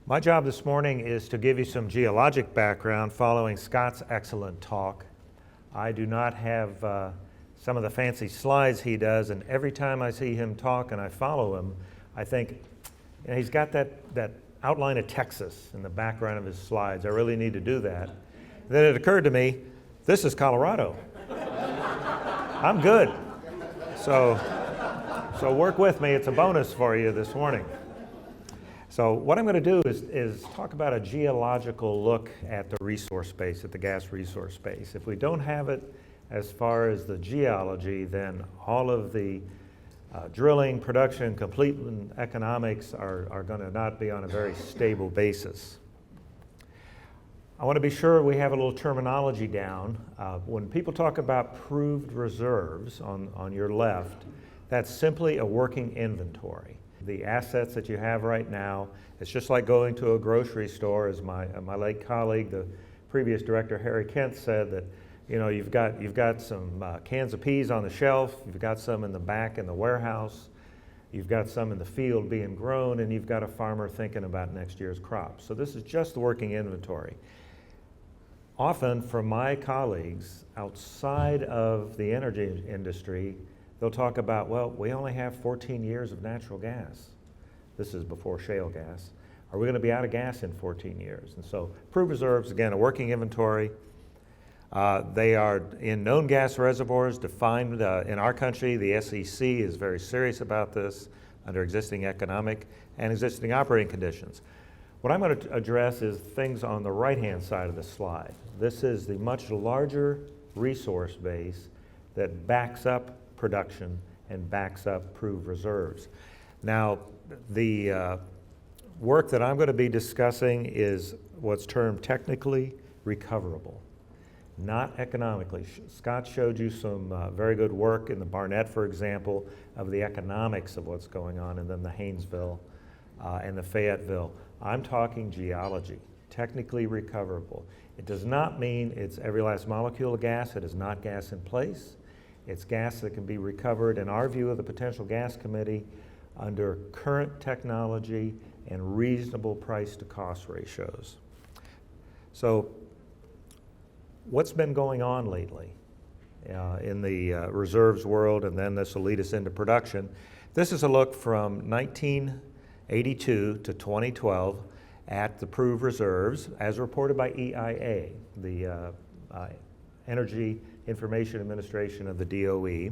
My job this morning is to give you some geologic background following Scott's excellent talk. I do not have some of the fancy slides he does, and every time I see him talk and I follow him, I think, he's got that outline of Texas in the background of his slides. I really need to do that. Then it occurred to me, this is Colorado. I'm good. So work with me. It's a bonus for you this morning. So what I'm going to do is talk about a geological look at the resource space, at the gas resource space. If we don't have it as far as the geology, then all of the drilling, production, completion economics are going to not be on a very stable basis. I want to be sure we have a little terminology down. When people talk about proved reserves on your left, that's simply a working inventory. The assets that you have right now, it's just like going to a grocery store, as my late colleague, the previous director, Harry Kent, said that, you've got some cans of peas on the shelf, you've got some in the back in the warehouse, you've got some in the field being grown, and you've got a farmer thinking about next year's crop. So this is just the working inventory. Often, from my colleagues outside of the energy industry, they'll talk about, well, we only have 14 years of natural gas. This is before shale gas. Are we going to be out of gas in 14 years? And so proved reserves, again, a working inventory. They are in known gas reservoirs defined in our country. The SEC is very serious about this under existing economic and existing operating conditions. What I'm going to address is things on the right-hand side of the slide. This is the much larger resource base that backs up production and backs up proved reserves. Now, the work that I'm going to be discussing is what's termed technically recoverable, not economically. Scott showed you some very good work in the Barnett, for example, of the economics of what's going on, and then the Haynesville and the Fayetteville. I'm talking geology, technically recoverable. It does not mean it's every last molecule of gas. It is not gas in place. It's gas that can be recovered, in our view of the Potential Gas Committee, under current technology and reasonable price to cost ratios. So what's been going on lately in the reserves world, and then this will lead us into production. This is a look from 1982 to 2012 at the proved reserves as reported by EIA, the Energy Information Administration of the DOE. And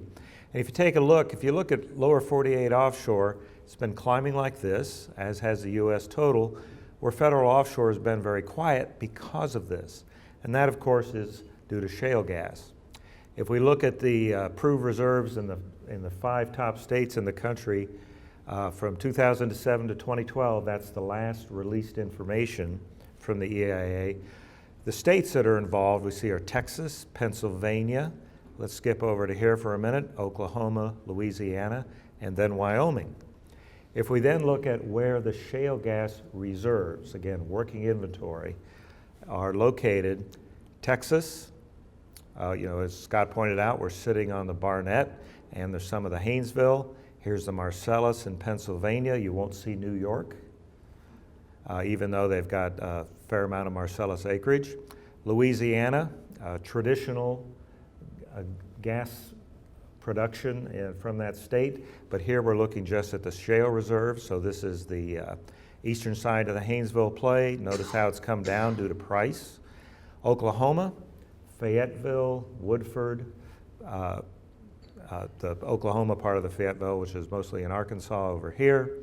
if you take a look, if you look at lower 48 offshore, it's been climbing like this, as has the U.S. total, where federal offshore has been very quiet because of this. And that, of course, is due to shale gas. If we look at the proved reserves in the 5 top states in the country, from 2007 to 2012, that's the last released information from the EIA. The states that are involved we see are Texas, Pennsylvania, let's skip over to here for a minute, Oklahoma, Louisiana, and then Wyoming. If we then look at where the shale gas reserves, again, working inventory, are located, Texas, as Scott pointed out, we're sitting on the Barnett, and there's some of the Haynesville. Here's the Marcellus in Pennsylvania. You won't see New York, even though they've got a fair amount of Marcellus acreage. Louisiana, traditional gas production from that state, but here we're looking just at the shale reserve. So this is the eastern side of the Haynesville play. Notice how it's come down due to price. Oklahoma, Fayetteville, Woodford, the Oklahoma part of the Fayetteville, which is mostly in Arkansas over here.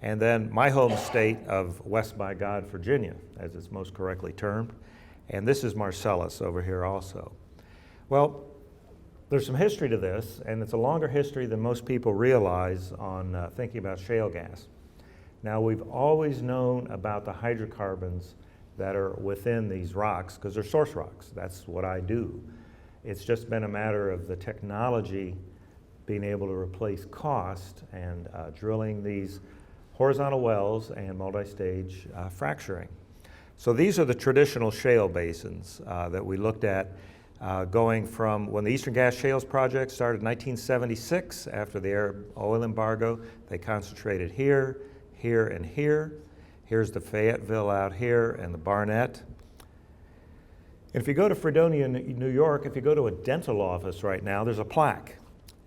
And then my home state of West by God, Virginia, as it's most correctly termed. And this is Marcellus over here also. Well, there's some history to this, and it's a longer history than most people realize on thinking about shale gas. Now, we've always known about the hydrocarbons that are within these rocks, because they're source rocks. That's what I do. It's just been a matter of the technology being able to replace cost and drilling these horizontal wells and multi-stage fracturing. So these are the traditional shale basins that we looked at going from when the Eastern Gas Shales Project started in 1976 after the Arab oil embargo. They concentrated here, here, and here. Here's the Fayetteville out here and the Barnett. And if you go to Fredonia, New York, if you go to a dental office right now, there's a plaque.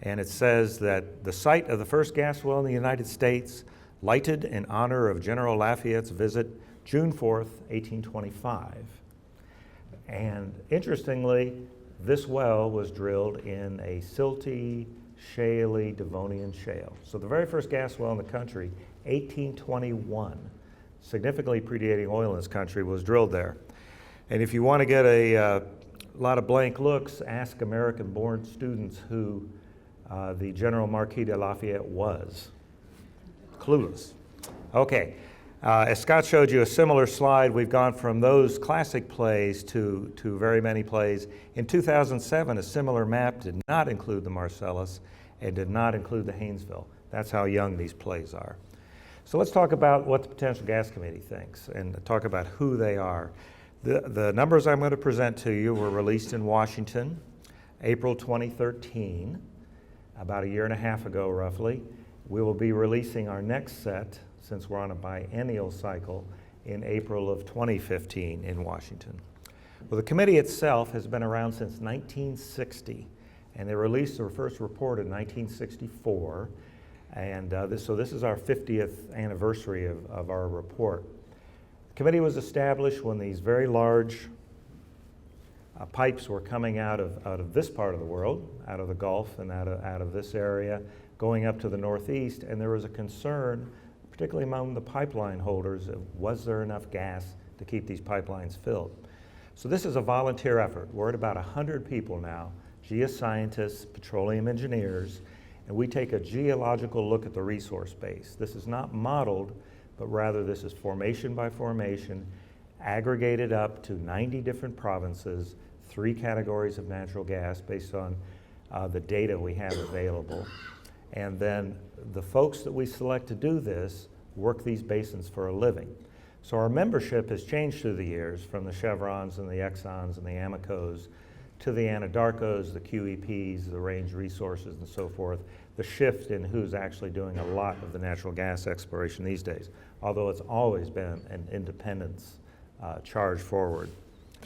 And it says that the site of the first gas well in the United States, lighted in honor of General Lafayette's visit, June 4th, 1825. And interestingly, this well was drilled in a silty, shaly Devonian shale. So the very first gas well in the country, 1821, significantly predating oil in this country, was drilled there. And if you want to get a lot of blank looks, ask American-born students who the General Marquis de Lafayette was. Clueless. Okay, as Scott showed you a similar slide, we've gone from those classic plays to very many plays. In 2007, a similar map did not include the Marcellus and did not include the Haynesville. That's how young these plays are. So let's talk about what the Potential Gas Committee thinks and talk about who they are. The numbers I'm going to present to you were released in Washington, April 2013, about a year and a half ago roughly. We will be releasing our next set, since we're on a biennial cycle, in April of 2015 in Washington. Well, the committee itself has been around since 1960, and they released their first report in 1964, and so this is our 50th anniversary of our report. The committee was established when these very large pipes were coming out of this part of the world, out of the Gulf and out of this area, going up to the Northeast, and there was a concern, particularly among the pipeline holders, of was there enough gas to keep these pipelines filled. So this is a volunteer effort. We're at about 100 people now, geoscientists, petroleum engineers, and we take a geological look at the resource base. This is not modeled, but rather this is formation by formation, aggregated up to 90 different provinces, 3 categories of natural gas based on the data we have available. And then the folks that we select to do this work these basins for a living. So our membership has changed through the years, from the Chevrons and the Exxons and the Amecos to the Anadarkos, the QEPs, the Range Resources, and so forth. The shift in who's actually doing a lot of the natural gas exploration these days, although it's always been an independence charge forward.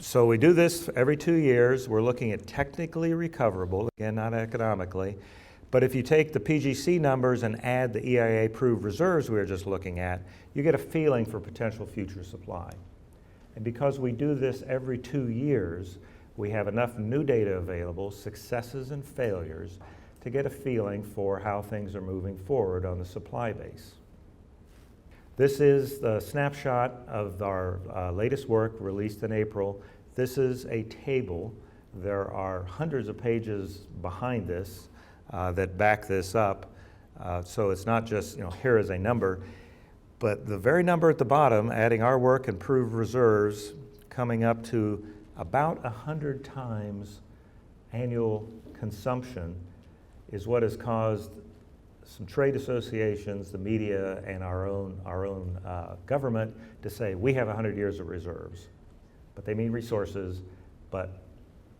So we do this every 2 years. We're looking at technically recoverable, again, not economically. But if you take the PGC numbers and add the EIA-approved reserves we were just looking at, you get a feeling for potential future supply. And because we do this every 2 years, we have enough new data available, successes and failures, to get a feeling for how things are moving forward on the supply base. This is the snapshot of our latest work released in April. This is a table. There are hundreds of pages behind this that back this up. So it's not just, here is a number, but the very number at the bottom, adding our work and proved reserves, coming up to about 100 times annual consumption, is what has caused some trade associations, the media, and our own government to say we have 100 years of reserves. But they mean resources, but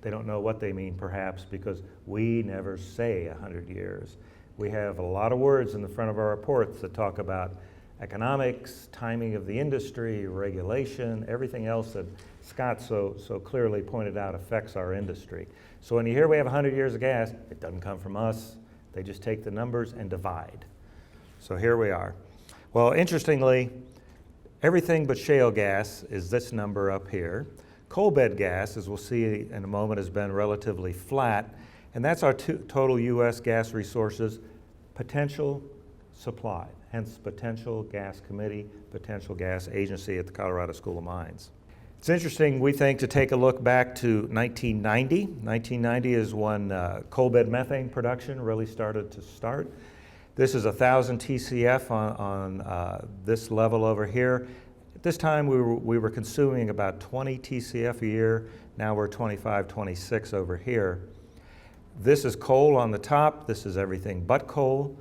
they don't know what they mean perhaps, because we never say 100 years. We have a lot of words in the front of our reports that talk about economics, timing of the industry, regulation, everything else that Scott so clearly pointed out affects our industry. So when you hear we have 100 years of gas, it doesn't come from us. They just take the numbers and divide. So here we are. Well, interestingly, everything but shale gas is this number up here. Coal bed gas, as we'll see in a moment, has been relatively flat, and that's our total U.S. gas resources potential supply, hence Potential Gas Committee, Potential Gas Agency at the Colorado School of Mines. It's interesting, we think, to take a look back to 1990. 1990 is when coal bed methane production really started. This is 1,000 TCF on this level over here. At this time, we were consuming about 20 TCF a year. Now we're 25, 26 over here. This is coal on the top. This is everything but coal.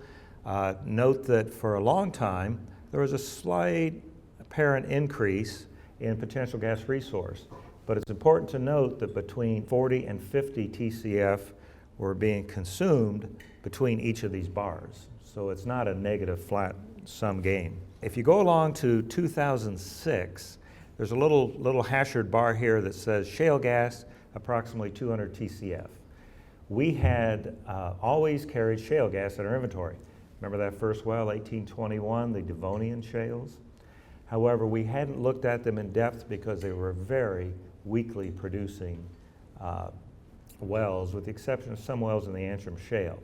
Note that for a long time, there was a slight apparent increase in potential gas resource. But it's important to note that between 40 and 50 TCF were being consumed between each of these bars. So it's not a negative flat sum game. If you go along to 2006, there's a little hashed bar here that says shale gas, approximately 200 TCF. We had always carried shale gas in our inventory. Remember that first well, 1821, the Devonian shales? However, we hadn't looked at them in depth because they were very weakly producing wells, with the exception of some wells in the Antrim Shale.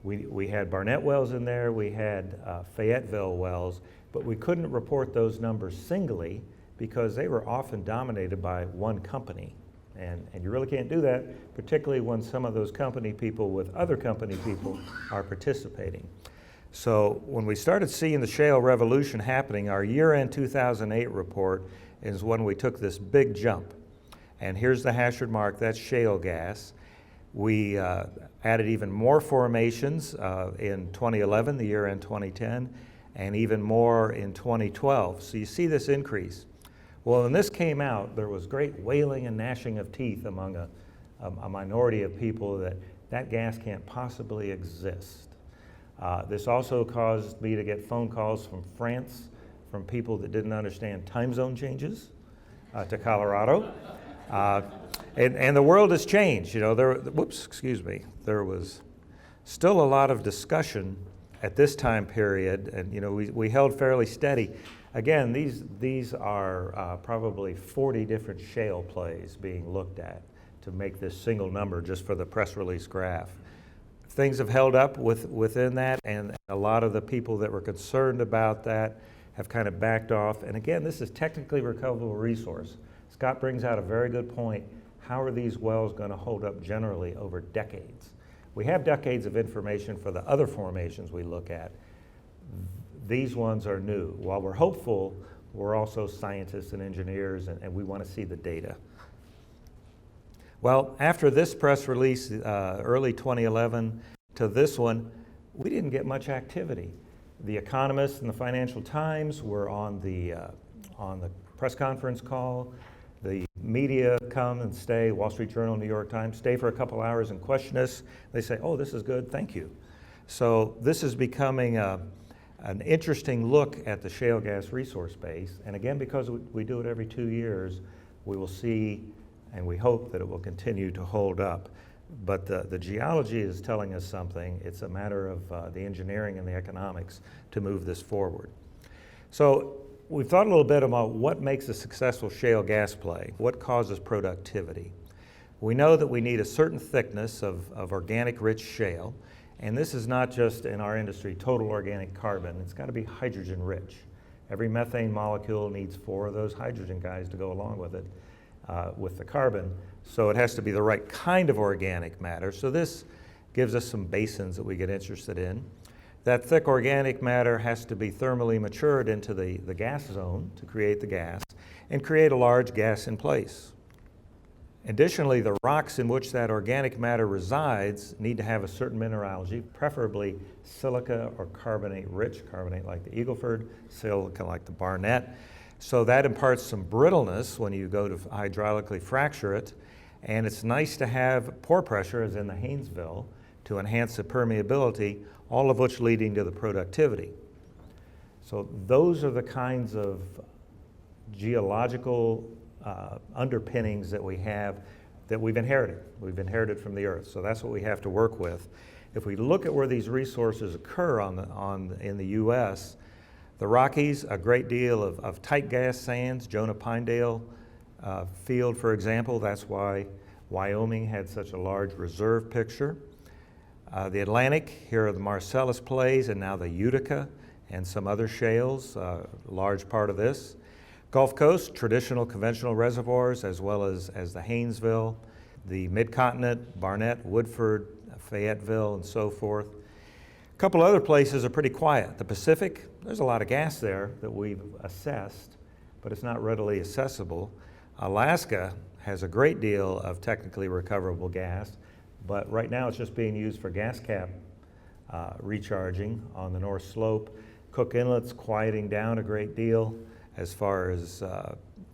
We had Barnett wells in there, we had Fayetteville wells, but we couldn't report those numbers singly because they were often dominated by one company. And you really can't do that, particularly when some of those company people with other company people are participating. So when we started seeing the shale revolution happening, our year-end 2008 report is when we took this big jump. And here's the hashed mark, that's shale gas. We added even more formations in 2011, the year-end 2010, and even more in 2012. So you see this increase. Well, when this came out, there was great wailing and gnashing of teeth among a minority of people that gas can't possibly exist. This also caused me to get phone calls from France, from people that didn't understand time zone changes to Colorado. And the world has changed. You know, there was still a lot of discussion at this time period, and you know, we held fairly steady. Again, these are probably 40 different shale plays being looked at to make this single number just for the press release graph. Things have held up within that, and a lot of the people that were concerned about that have kind of backed off. And again, this is technically recoverable resource. Scott brings out a very good point. How are these wells going to hold up generally over decades? We have decades of information for the other formations we look at. These ones are new. While we're hopeful, we're also scientists and engineers, and we want to see the data. Well, after this press release, early 2011, to this one, we didn't get much activity. The Economist and the Financial Times were on the press conference call. The media come and stay, Wall Street Journal, New York Times, stay for a couple hours and question us. They say, oh, this is good, thank you. So this is becoming an interesting look at the shale gas resource base. And again, because we do it every 2 years, we will see, and we hope that it will continue to hold up. But the geology is telling us something. It's a matter of the engineering and the economics to move this forward. So we've thought a little bit about what makes a successful shale gas play, what causes productivity. We know that we need a certain thickness of organic rich shale, and this is not just in our industry total organic carbon, it's got to be hydrogen rich. Every methane molecule needs 4 of those hydrogen guys to go along with it, with the carbon, so it has to be the right kind of organic matter. So this gives us some basins that we get interested in. That thick organic matter has to be thermally matured into the gas zone to create the gas and create a large gas in place. Additionally, the rocks in which that organic matter resides need to have a certain mineralogy, preferably silica or carbonate rich, carbonate like the Eagleford, silica like the Barnett. So that imparts some brittleness when you go to hydraulically fracture it. And it's nice to have pore pressure, as in the Haynesville, to enhance the permeability, all of which leading to the productivity. So those are the kinds of geological underpinnings that we have that we've inherited. We've inherited from the earth, so that's what we have to work with. If we look at where these resources occur in the U.S., the Rockies, a great deal of tight gas sands, Jonah-Pinedale field, for example. That's why Wyoming had such a large reserve picture. The Atlantic, here are the Marcellus plays, and now the Utica and some other shales, a large part of this. Gulf Coast, traditional conventional reservoirs, as well as the Haynesville, the Mid-Continent, Barnett, Woodford, Fayetteville, and so forth. A couple other places are pretty quiet. The Pacific, there's a lot of gas there that we've assessed, but it's not readily accessible. Alaska has a great deal of technically recoverable gas, but right now it's just being used for gas cap recharging on the North Slope. Cook Inlet's quieting down a great deal as far as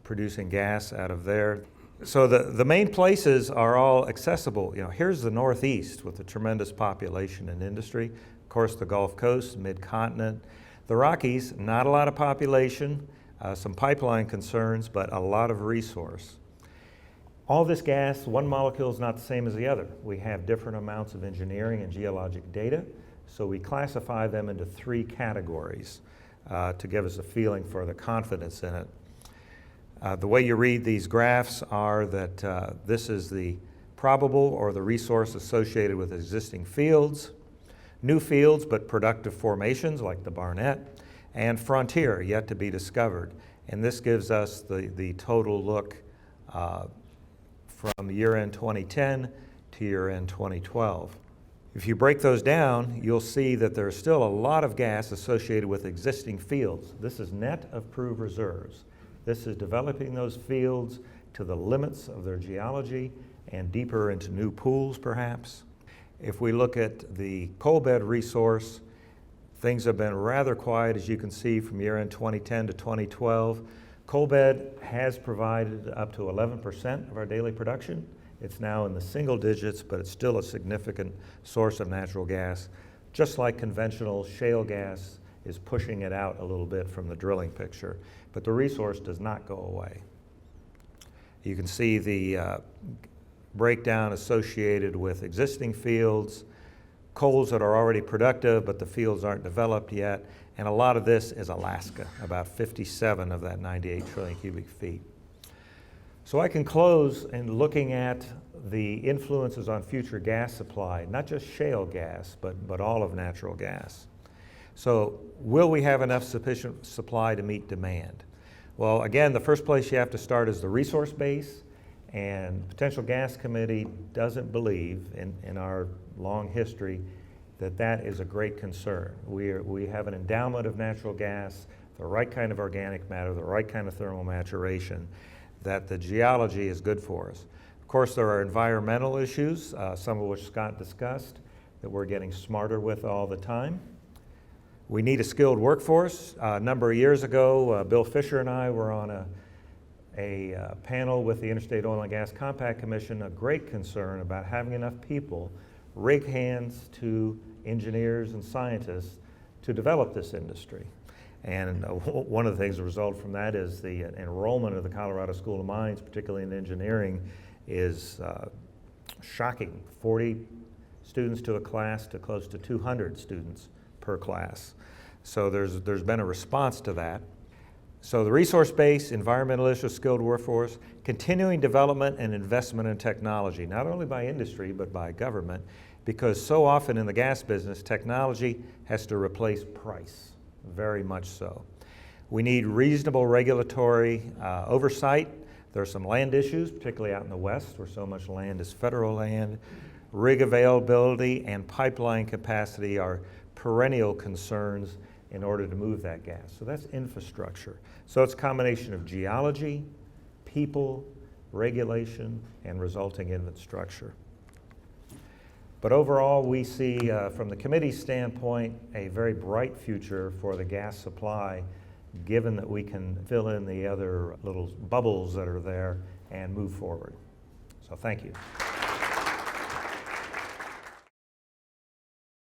producing gas out of there. So the main places are all accessible. You know, here's the Northeast with a tremendous population and industry. Of course, the Gulf Coast, Mid-Continent. The Rockies, not a lot of population, some pipeline concerns, but a lot of resource. All this gas, one molecule is not the same as the other. We have different amounts of engineering and geologic data, so we classify them into 3 categories to give us a feeling for the confidence in it. The way you read these graphs are that this is the probable or the resource associated with existing fields, new fields but productive formations like the Barnett, and frontier yet to be discovered. And this gives us the total look from year-end 2010 to year-end 2012. If you break those down, you'll see that there's still a lot of gas associated with existing fields. This is net of proved reserves. This is developing those fields to the limits of their geology and deeper into new pools, perhaps. If we look at the coal bed resource, things have been rather quiet, as you can see, from year-end 2010 to 2012. Coal bed has provided up to 11% of our daily production. It's now in the single digits, but it's still a significant source of natural gas. Just like conventional shale gas is pushing it out a little bit from the drilling picture, but the resource does not go away. You can see the breakdown associated with existing fields, coals that are already productive, but the fields aren't developed yet, and a lot of this is Alaska, about 57 of that 98 trillion cubic feet. So I can close in looking at the influences on future gas supply, not just shale gas, but all of natural gas. So will we have enough sufficient supply to meet demand? Well, again, the first place you have to start is the resource base, and the Potential Gas Committee doesn't believe, in our long history, that that is a great concern. We have an endowment of natural gas, the right kind of organic matter, the right kind of thermal maturation, that the geology is good for us. Of course, there are environmental issues, some of which Scott discussed, that we're getting smarter with all the time. We need a skilled workforce. A number of years ago, Bill Fisher and I were on a panel with the Interstate Oil and Gas Compact Commission, a great concern about having enough people, rig hands to engineers and scientists, to develop this industry. And one of the things that result from that is the enrollment of the Colorado School of Mines, particularly in engineering, is shocking. 40 students to a class to close to 200 students per class. So there's been a response to that. So the resource base, environmental issues, skilled workforce, continuing development and investment in technology, not only by industry, but by government, because so often in the gas business, technology has to replace price. Very much so. We need reasonable regulatory oversight. There are some land issues, particularly out in the West, where so much land is federal land. Rig availability and pipeline capacity are perennial concerns in order to move that gas. So that's infrastructure. So it's a combination of geology, people, regulation, and resulting infrastructure. But overall, we see, from the committee's standpoint, a very bright future for the gas supply, given that we can fill in the other little bubbles that are there and move forward. So thank you.